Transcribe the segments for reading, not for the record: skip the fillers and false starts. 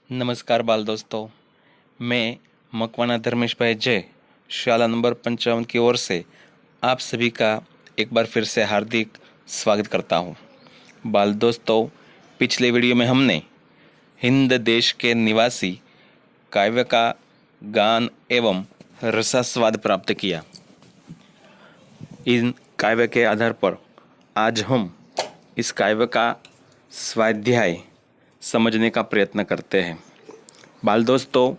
नमस्कार बाल दोस्तों, मैं मकवाना धर्मेश भाई जय शाला नंबर 55 की ओर से आप सभी का एक बार फिर से हार्दिक स्वागत करता हूँ। बाल दोस्तों, पिछले वीडियो में हमने हिंद देश के निवासी काव्य का गान एवं रसास्वाद प्राप्त किया। इन काव्य के आधार पर आज हम इस काव्य का स्वाध्याय समझने का प्रयत्न करते हैं। बाल दोस्तों,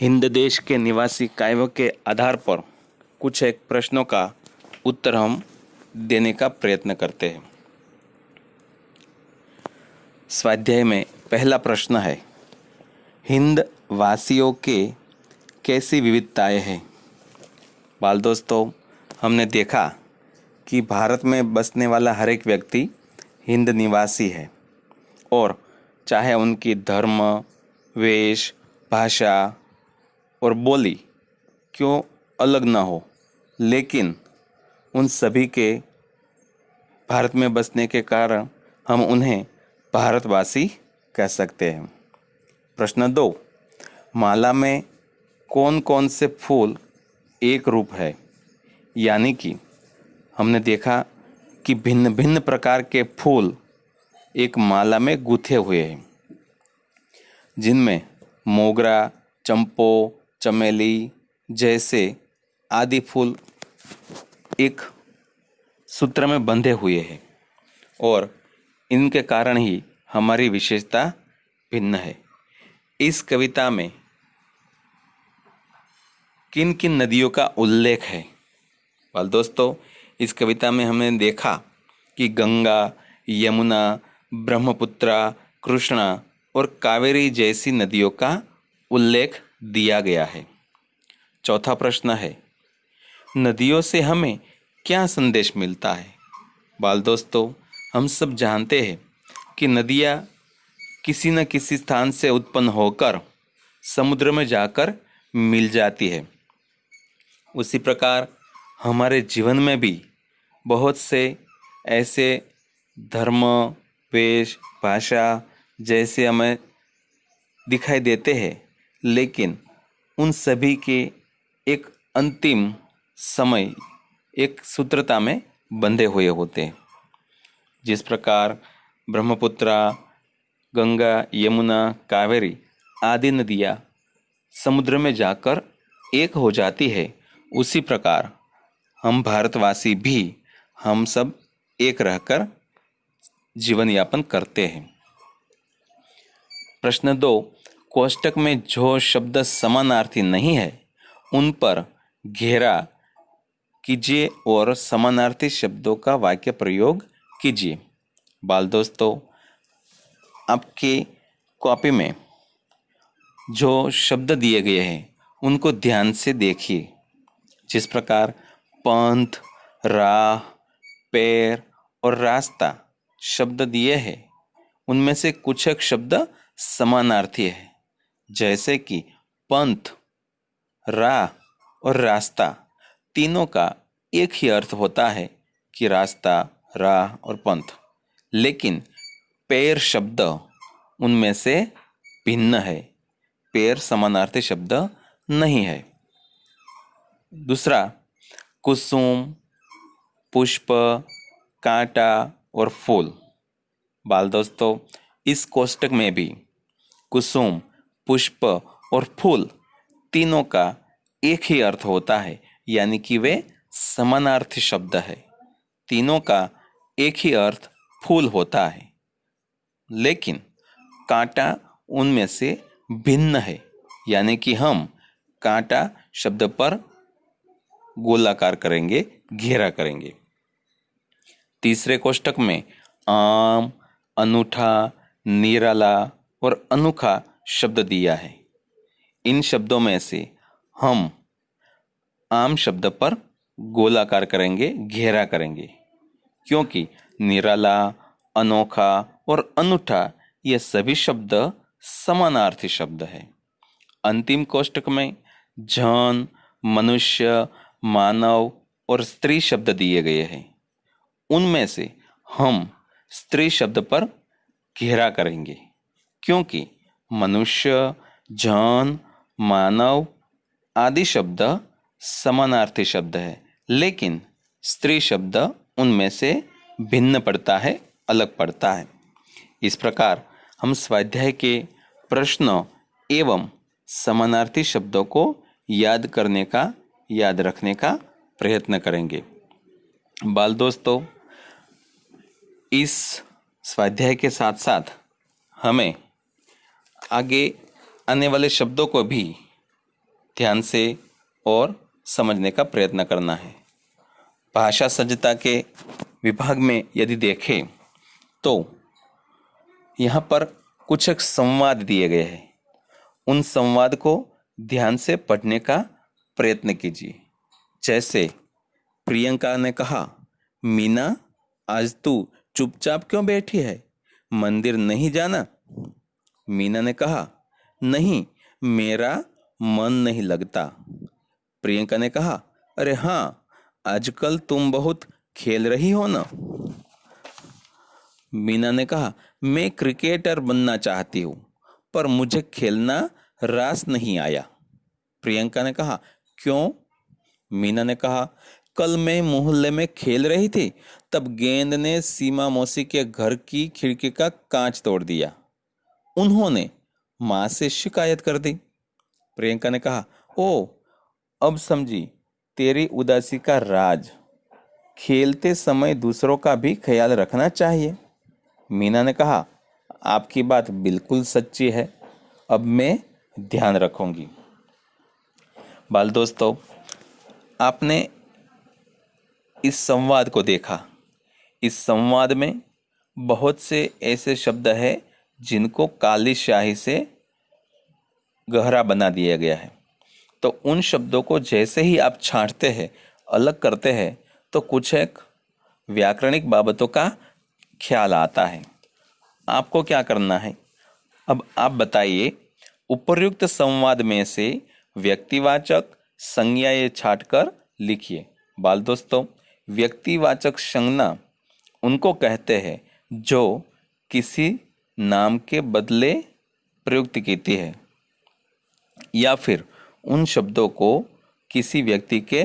हिंद देश के निवासी काव्यों के आधार पर कुछ एक प्रश्नों का उत्तर हम देने का प्रयत्न करते हैं। स्वाध्याय में पहला प्रश्न है, हिंद वासियों के कैसी विविधताएं हैं। बाल दोस्तों, हमने देखा कि भारत में बसने वाला हर एक व्यक्ति हिंद निवासी है और चाहे उनकी धर्म, वेश, भाषा और बोली क्यों अलग ना हो, लेकिन उन सभी के भारत में बसने के कारण हम उन्हें भारतवासी कह सकते हैं। प्रश्न 2, माला में कौन कौन से फूल एक रूप है। यानी कि हमने देखा कि भिन्न भिन्न प्रकार के फूल एक माला में गुथे हुए हैं, जिनमें मोगरा, चंपो, चमेली जैसे आदि फूल एक सूत्र में बंधे हुए हैं और इनके कारण ही हमारी विशेषता भिन्न है। इस कविता में किन किन नदियों का उल्लेख है। बाल दोस्तों, इस कविता में हमने देखा कि गंगा, यमुना, ब्रह्मपुत्रा, कृष्णा और कावेरी जैसी नदियों का उल्लेख दिया गया है। चौथा प्रश्न है, नदियों से हमें क्या संदेश मिलता है। बाल दोस्तों, हम सब जानते हैं कि नदियाँ किसी न किसी स्थान से उत्पन्न होकर समुद्र में जाकर मिल जाती है। उसी प्रकार हमारे जीवन में भी बहुत से ऐसे धर्म, वेश, भाषा जैसे हमें दिखाई देते हैं, लेकिन उन सभी के एक अंतिम समय एक सूत्रता में बंधे हुए होते हैं। जिस प्रकार ब्रह्मपुत्रा, गंगा, यमुना, कावेरी आदि नदियाँ समुद्र में जाकर एक हो जाती है, उसी प्रकार हम भारतवासी भी हम सब एक रहकर जीवन यापन करते हैं। प्रश्न 2, कोष्टक में जो शब्द समानार्थी नहीं है उन पर घेरा कीजिए और समानार्थी शब्दों का वाक्य प्रयोग कीजिए। बाल दोस्तों, आपकी कॉपी में जो शब्द दिए गए हैं उनको ध्यान से देखिए। जिस प्रकार पंथ, राह, पैर और रास्ता शब्द दिए हैं, उनमें से कुछ एक शब्द समानार्थी है, जैसे कि पंथ, राह और रास्ता तीनों का एक ही अर्थ होता है कि रास्ता, राह और पंथ, लेकिन पैर शब्द उनमें से भिन्न है। पैर समानार्थी शब्द नहीं है। दूसरा, कुसुम, पुष्प, कांटा और फूल। बाल दोस्तों, इस कोष्टक में भी कुसुम, पुष्प और फूल तीनों का एक ही अर्थ होता है, यानी कि वे समानार्थी शब्द है। तीनों का एक ही अर्थ फूल होता है, लेकिन कांटा उनमें से भिन्न है, यानी कि हम कांटा शब्द पर गोलाकार करेंगे, घेरा करेंगे। तीसरे कोष्टक में आम, अनूठा, निराला और अनोखा शब्द दिया है। इन शब्दों में से हम आम शब्द पर गोलाकार करेंगे, घेरा करेंगे, क्योंकि निराला, अनोखा और अनूठा ये सभी शब्द समानार्थी शब्द है। अंतिम कोष्टक में जन, मनुष्य, मानव और स्त्री शब्द दिए गए हैं। उनमें से हम स्त्री शब्द पर घेरा करेंगे, क्योंकि मनुष्य, जन, मानव आदि शब्द समानार्थी शब्द है, लेकिन स्त्री शब्द उनमें से भिन्न पड़ता है, अलग पड़ता है। इस प्रकार हम स्वाध्याय के प्रश्न एवं समानार्थी शब्दों को याद रखने का प्रयत्न करेंगे। बाल दोस्तों, इस स्वाध्याय के साथ साथ हमें आगे आने वाले शब्दों को भी ध्यान से और समझने का प्रयत्न करना है। भाषा सज्जता के विभाग में यदि देखें तो यहाँ पर कुछ एक संवाद दिए गए हैं। उन संवाद को ध्यान से पढ़ने का प्रयत्न कीजिए। जैसे प्रियंका ने कहा, मीना आज तू चुपचाप क्यों बैठी है, मंदिर नहीं जाना? मीना ने कहा, नहीं, मेरा मन नहीं लगता। प्रियंका ने कहा, अरे हाँ, आजकल तुम बहुत खेल रही हो ना? मीना ने कहा, मैं क्रिकेटर बनना चाहती हूँ, पर मुझे खेलना रास नहीं आया। प्रियंका ने कहा, क्यों? मीना ने कहा, कल मैं मोहल्ले में खेल रही थी, तब गेंद ने सीमा मौसी के घर की खिड़की का कांच तोड़ दिया। उन्होंने माँ से शिकायत कर दी। प्रियंका ने कहा, ओ, अब समझी तेरी उदासी का राज। खेलते समय दूसरों का भी ख्याल रखना चाहिए। मीना ने कहा, आपकी बात बिल्कुल सच्ची है, अब मैं ध्यान रखूंगी। बाल दोस्तों, आपने इस संवाद को देखा। इस संवाद में बहुत से ऐसे शब्द हैं जिनको काली स्याही से गहरा बना दिया गया है। तो उन शब्दों को जैसे ही आप छांटते हैं, अलग करते हैं, तो कुछ एक व्याकरणिक बाबतों का ख्याल आता है। आपको क्या करना है, अब आप बताइए, उपर्युक्त संवाद में से व्यक्तिवाचक संज्ञाएं छांटकर लिखिए। बाल दोस्तों, व्यक्तिवाचक संज्ञा उनको कहते हैं जो किसी नाम के बदले प्रयुक्त की है, या फिर उन शब्दों को किसी व्यक्ति के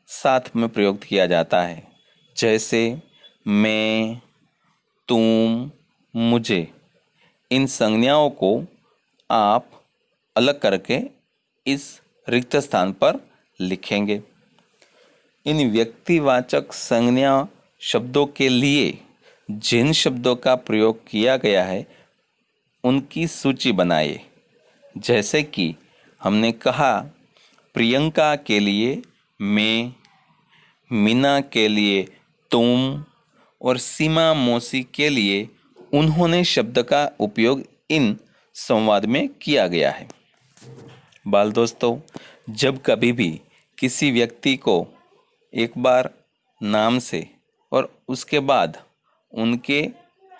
साथ में प्रयुक्त किया जाता है। जैसे मैं, तुम, मुझे। इन संज्ञाओं को आप अलग करके इस रिक्त स्थान पर लिखेंगे। इन व्यक्तिवाचक संज्ञा शब्दों के लिए जिन शब्दों का प्रयोग किया गया है उनकी सूची बनाइए। जैसे कि हमने कहा, प्रियंका के लिए मैं, मीना के लिए तुम और सीमा मौसी के लिए उन्होंने शब्द का उपयोग इन संवाद में किया गया है। बाल दोस्तों, जब कभी भी किसी व्यक्ति को एक बार नाम से और उसके बाद उनके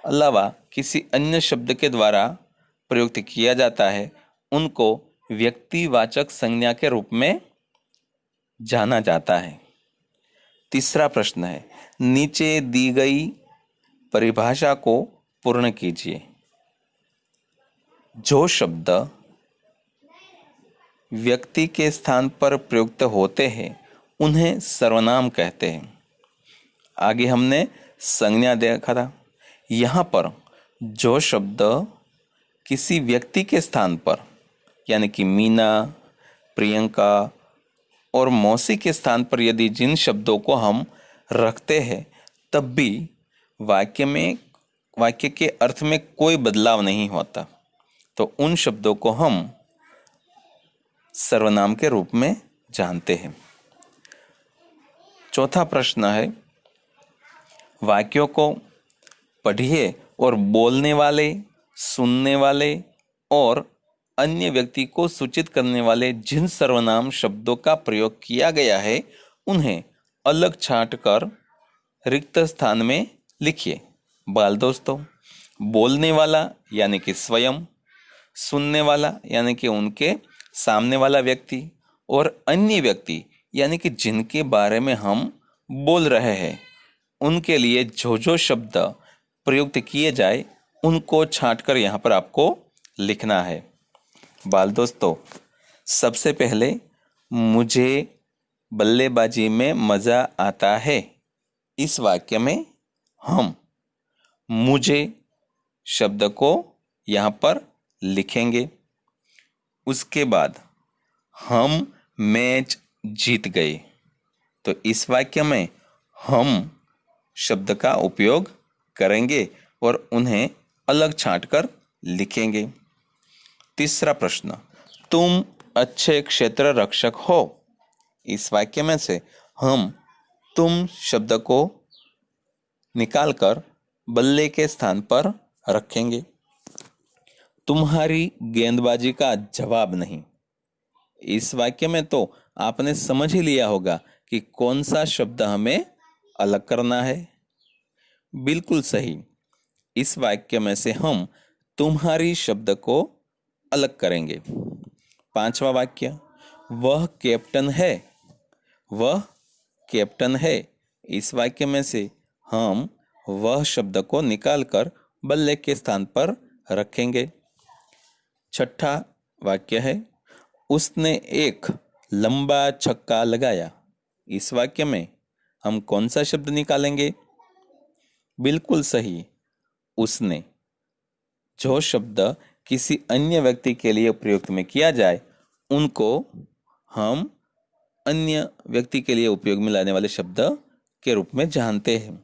अलावा किसी अन्य शब्द के द्वारा प्रयुक्त किया जाता है, उनको व्यक्तिवाचक संज्ञा के रूप में जाना जाता है। तीसरा प्रश्न है, नीचे दी गई परिभाषा को पूर्ण कीजिए। जो शब्द व्यक्ति के स्थान पर प्रयुक्त होते हैं उन्हें सर्वनाम कहते हैं। आगे हमने संज्ञा देखा था। यहाँ पर जो शब्द किसी व्यक्ति के स्थान पर, यानी कि मीना, प्रियंका और मौसी के स्थान पर यदि जिन शब्दों को हम रखते हैं, तब भी वाक्य के अर्थ में कोई बदलाव नहीं होता, तो उन शब्दों को हम सर्वनाम के रूप में जानते हैं। चौथा प्रश्न है, वाक्यों को पढ़िए और बोलने वाले, सुनने वाले और अन्य व्यक्ति को सूचित करने वाले जिन सर्वनाम शब्दों का प्रयोग किया गया है उन्हें अलग छांटकर रिक्त स्थान में लिखिए। बाल दोस्तों, बोलने वाला यानी कि स्वयं, सुनने वाला यानी कि उनके सामने वाला व्यक्ति और अन्य व्यक्ति यानी कि जिनके बारे में हम बोल रहे हैं, उनके लिए जो शब्द प्रयुक्त किए जाए उनको छांटकर यहाँ पर आपको लिखना है। बाल दोस्तों, सबसे पहले मुझे बल्लेबाजी में मज़ा आता है। इस वाक्य में हम मुझे शब्द को यहाँ पर लिखेंगे। उसके बाद हम मैच जीत गए, तो इस वाक्य में हम शब्द का उपयोग करेंगे और उन्हें अलग छांटकर लिखेंगे। तीसरा प्रश्न, तुम अच्छे क्षेत्र रक्षक हो। इस वाक्य में से हम तुम शब्द को निकालकर बल्ले के स्थान पर रखेंगे। तुम्हारी गेंदबाजी का जवाब नहीं। इस वाक्य में तो आपने समझ ही लिया होगा कि कौन सा शब्द हमें अलग करना है। बिल्कुल सही, इस वाक्य में से हम तुम्हारी शब्द को अलग करेंगे। पांचवा वाक्य, वह कैप्टन है। वह कैप्टन है। इस वाक्य में से हम वह शब्द को निकालकर बल्ले के स्थान पर रखेंगे। छठा वाक्य है, उसने एक लंबा छक्का लगाया। इस वाक्य में हम कौन सा शब्द निकालेंगे? बिल्कुल सही, उसने। जो शब्द किसी अन्य व्यक्ति के लिए प्रयुक्त में किया जाए उनको हम अन्य व्यक्ति के लिए उपयोग में लाने वाले शब्द के रूप में जानते हैं।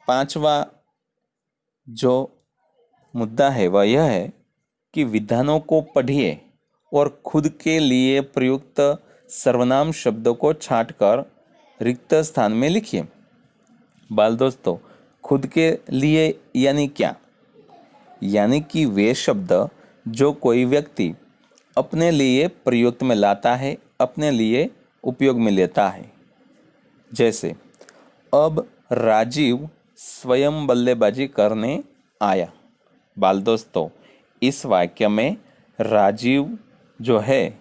पांचवा जो मुद्दा है वह यह है कि विधानों को पढ़िए और खुद के लिए प्रयुक्त सर्वनाम शब्दों को छांटकर रिक्त स्थान में लिखिए। बाल दोस्तों, खुद के लिए यानी क्या? यानी कि वे शब्द जो कोई व्यक्ति अपने लिए प्रयुक्त में लाता है, अपने लिए उपयोग में लेता है। जैसे अब राजीव स्वयं बल्लेबाजी करने आया। बाल दोस्तों, इस वाक्य में राजीव जो है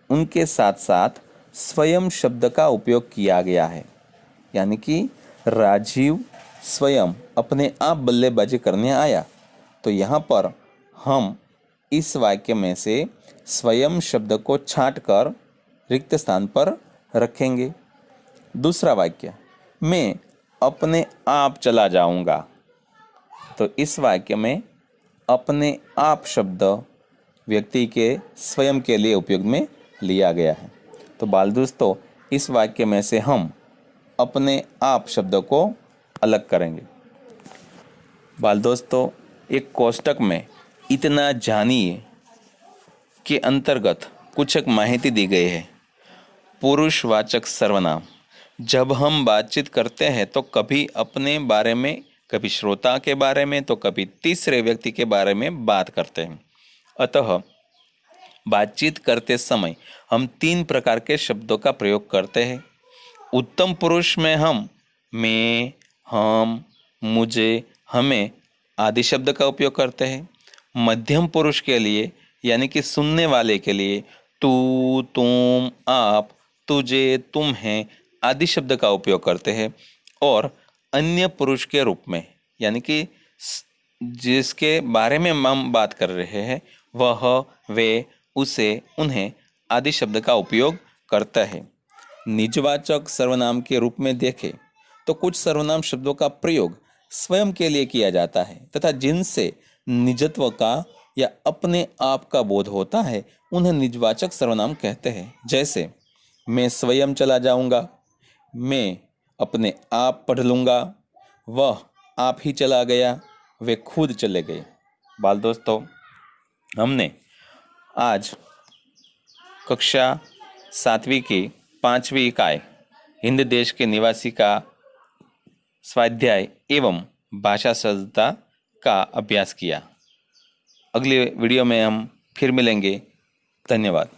उनके साथ साथ स्वयं शब्द का उपयोग किया गया है। यानी कि राजीव स्वयं अपने आप बल्लेबाजी करने आया। तो यहाँ पर हम इस वाक्य में से स्वयं शब्द को छांटकर रिक्त स्थान पर रखेंगे। दूसरा वाक्य, मैं अपने आप चला जाऊंगा। तो इस वाक्य में अपने आप शब्द व्यक्ति के स्वयं के लिए उपयोग में लिया गया है। तो बाल दोस्तों, इस वाक्य में से हम अपने आप शब्द को अलग करेंगे। बाल दोस्तों, एक कोष्टक में इतना जानिए के अंतर्गत कुछ एक माहिती दी गई है। पुरुषवाचक सर्वनाम, जब हम बातचीत करते हैं तो कभी अपने बारे में, कभी श्रोता के बारे में, तो कभी तीसरे व्यक्ति के बारे में बात करते हैं। अतः बातचीत करते समय हम 3 प्रकार के शब्दों का प्रयोग करते हैं। उत्तम पुरुष में हम मैं, हम, मुझे, हमें आदि शब्द का उपयोग करते हैं। मध्यम पुरुष के लिए यानी कि सुनने वाले के लिए तू, तुम, आप, तुझे, तुम्हें आदि शब्द का उपयोग करते हैं। और अन्य पुरुष के रूप में यानी कि जिसके बारे में हम बात कर रहे हैं वह, वे, उसे, उन्हें आदि शब्द का उपयोग करता है। निजवाचक सर्वनाम के रूप में देखें तो कुछ सर्वनाम शब्दों का प्रयोग स्वयं के लिए किया जाता है तथा जिनसे निजत्व का या अपने आप का बोध होता है उन्हें निजवाचक सर्वनाम कहते हैं। जैसे मैं स्वयं चला जाऊंगा, मैं अपने आप पढ़ लूँगा, वह आप ही चला गया, वे खुद चले गए। बाल दोस्तों, हमने आज कक्षा 7वीं की 5वीं इकाई हिंद देश के निवासी का स्वाध्याय एवं भाषा सहजता का अभ्यास किया। अगले वीडियो में हम फिर मिलेंगे। धन्यवाद।